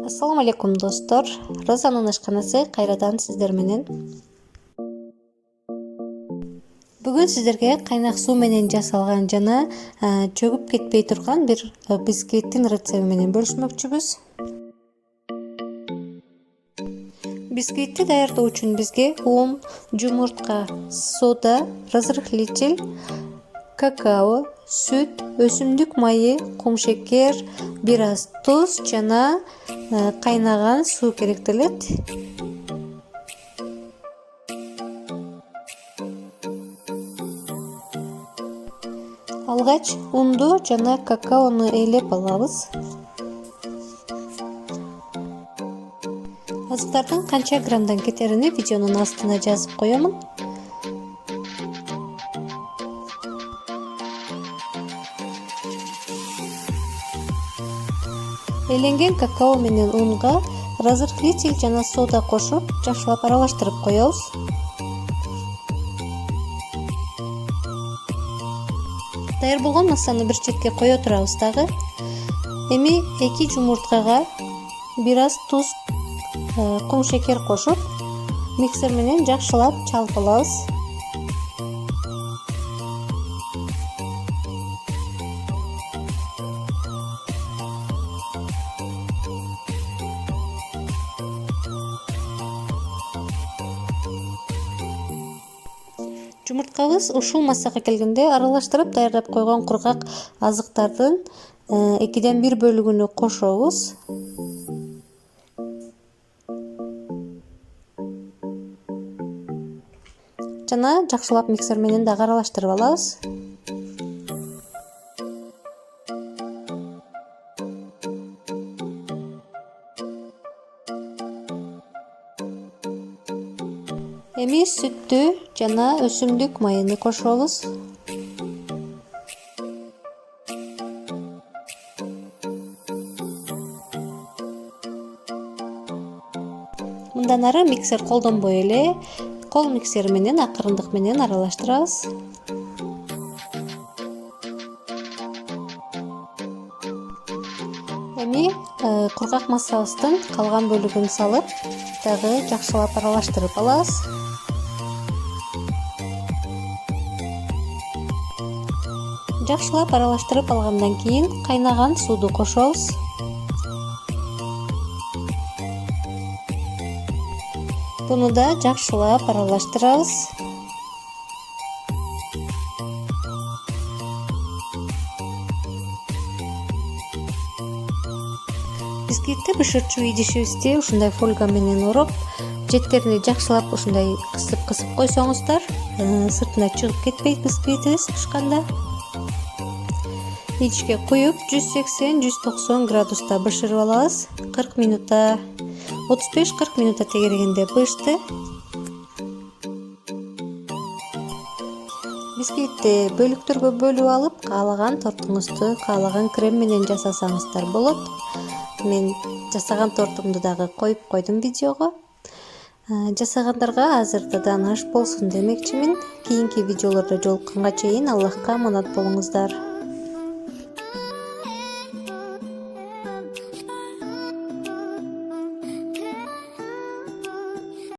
Assalamu alaikum dostlar. Rozanın aşkanası kayradan sizler menен. Бүгүн сиздерге кайнак суу менен жасалган жана чөгүп кетпей турган бир бисквиттин рецепти менен бөлүшмөкчүбүз. Бисквитти даярдоо үчүн бизге un, жумуртка, сода, разрыхлитель, какао, süt, өсүмдүк майы, кумшекер, бир аз туз жана кайнаган суу керектелет. Алгач унду жана какаону ээлеп алабыз. Азыктардын канча граммдан кетерини видеонун астына жазып коёмун. Эленген какао менен унга разрыхлитель жана сода кошуп, жакшылап аралаштырып коебуз. Даяр болгон массаны бир четке кое турабыз дагы. Эми 2 жумурткага бир аз туз, кумшекер кошуп, миксер менен жакшылап чалып алабыз. Жумурткабыз ушул массага келгенде аралаштырып даярдап койгон кургак азыктардын 2ден 1 бөлүгүнү кошобуз. Жана жакшылап миксер менен дагы аралаштырып алабыз. Эми сүттү жана өсүмдүк майыны кошобуз. Мындан ары миксер колдонбой эле кол миксери менен акырындык менен аралаштырабыз. Эми кургак массабыздын калган бөлүгүн салып, дагы жакшылап аралаштырып алабыз. Жакшылап аралаштырып алгандан кийин кайнаган сууду кошобуз. Буну да жакшылап аралаштырабыз. Бисквитти бышырчу идишибизди ушундай фольга менен ороп, четтерине жакшылап ушундай кысып койсоңуздар, сыртына чыгып кетпейт бисквитибиз бышканда. Идишке куюп 180-190 градуста бышырып алабыз. 40 минутта, 35-40 минутта тегерегенде бышты. Бисквитти бөлүктөргө бөлүп алып, каалаган тортуңузду каалаган крем менен жасасаңыздар болот. Мен жасаган тортумду дагы коюп койдум видеого. Жасагандарга азырдан аш болсун демекчимин. Кийинки видеолордо жолукканга чейин Аллахка аманат болуңуздар.